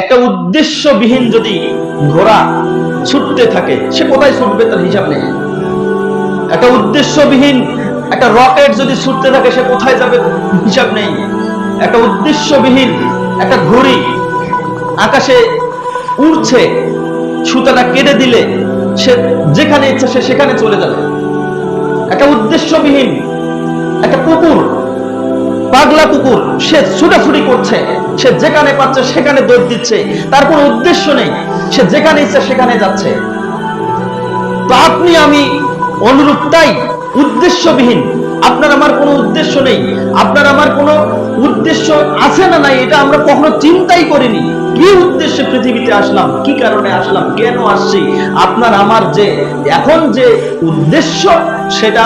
একটা উদ্দেশ্যবিহীন যদি ঘোড়া ছুটতে থাকে, সে কোথায় ছুটবে তার হিসাব নেই। একটা উদ্দেশ্যবিহীন একটা রকেট যদি ছুটতে থাকে, সে কোথায় যাবে হিসাব নেই। একটা উদ্দেশ্যবিহীন একটা ঘড়ি আকাশে উড়ছে, সুতাটা কেটে দিলে সে যেখানে ইচ্ছা সে সেখানে চলে যাবে। একটা উদ্দেশ্যবিহীন একটা কুকুর, পাগলা কুকুর, সে ছুটাছুটি করছে, সে যেখানে পাচ্ছে সেখানে দৌড় দিচ্ছে, তার কোনো উদ্দেশ্য নেই, সে যেখানে ইচ্ছা সেখানে যাচ্ছে। তো আপনি আমি অনুরূপ, তাই উদ্দেশ্যবিহীন। আপনার আমার কোনো উদ্দেশ্য নেই, আপনার আমার কোনো উদ্দেশ্য আছে না নাই এটা আমরা কখনো চিন্তাই করিনি। কি উদ্দেশ্যে পৃথিবীতে আসলাম, কি কারণে আসলাম, কেন আসছি। আপনার আমার যে এখন যে উদ্দেশ্য, সেটা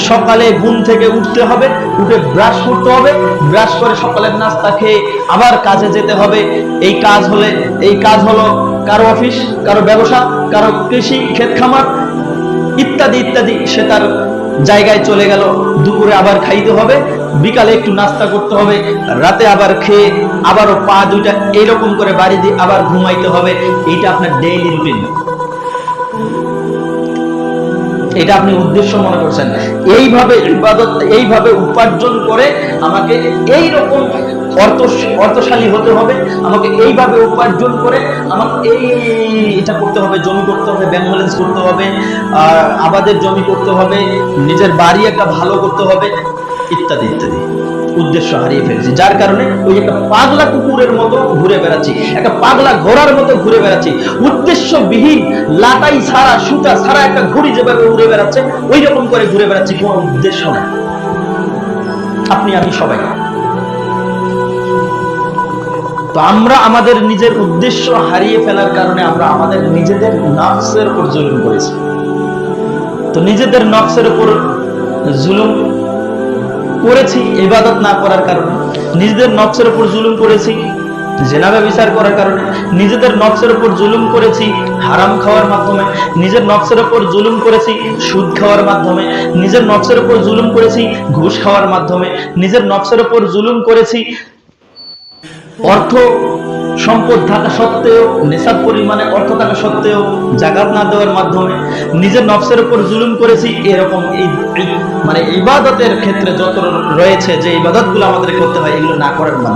সকালে ঘুম থেকে উঠতে হবে, উঠে ব্রাশ করতে হবে, ব্রাশ করে সকালের নাস্তা খেয়ে আবার কাজে যেতে হবে। এই কাজ হলো কারো অফিস, কারো ব্যবসা, কারো কৃষি ক্ষেত খামার ইত্যাদি ইত্যাদি। সে তার জায়গায় চলে গেল, দুপুরে আবার খাইতে হবে, বিকালে একটু নাস্তা করতে হবে, রাতে আবার খেয়ে আবারও পা দুইটা এইরকম করে বাড়ি দিয়ে আবার ঘুমাইতে হবে। এইটা আপনার ডেইলি রুটিন, এটা আপনি উদ্দেশ্য মনে করছেন। এইভাবে ইবাদত, এইভাবে উপার্জন করে আমাকে এইরকম অর্থশালী হতে হবে, আমাকে এইভাবে উপার্জন করে আমাকে এটা করতে হবে, জমি করতে হবে, ব্যাংক ব্যালেন্স করতে হবে, আবাদের জমি করতে হবে, নিজের বাড়ি একটা ভালো করতে হবে, ইত্যাদি ইত্যাদি। উদ্দেশ্য হারিয়ে ফেলেছি, যার কারণে ওই একটা পাগলা কুকুরের মতো ঘুরে বেড়াচ্ছি, একটা পাগলা ঘোড়ার মতো ঘুরে বেড়াচ্ছি। উদ্দেশ্যবিহীন লাটাই ছাড়া, সুতা ছাড়া একটা ঘুড়ি যেভাবে উড়ে বেড়াচ্ছে, ওই রকম করে ঘুরে বেড়াচ্ছি, কোনো উদ্দেশ্য নেই। আপনি আমি সবাই। তো আমরা আমাদের নিজের উদ্দেশ্য হারিয়ে ফেলার কারণে আমরা আমাদের নিজেদের নফসের উপর জুলুম করেছি। তো নিজেদের নফসের উপর জুলুম করেছি ইবাদত না করার কারণে, নিজেদের নফসের উপর জুলুম করেছি জিনা ব্যভিচার করার কারণে, নিজেদের নফসের উপর জুলুম করেছি হারাম খাওয়ার মাধ্যমে, নিজের নফসের উপর জুলুম করেছি সুদ খাওয়ার মাধ্যমে, নিজের নফসের উপর জুলুম করেছি ঘুষ খাওয়ার মাধ্যমে, নিজের নফসের উপর জুলুম করেছি অর্থ সম্পদ থাকা সত্ত্বেও, নেশাব পরিমাণে অর্থ থাকা সত্ত্বেও জাকাত না দেওয়ার মাধ্যমে, নিজের নফসের উপর জুলুম করেছি। এরকম মানে ইবাদতের ক্ষেত্রে যত রয়েছে, যে ইবাদতগুলো আমাদের করতে হয়, এগুলো না করার মাধ্যমে।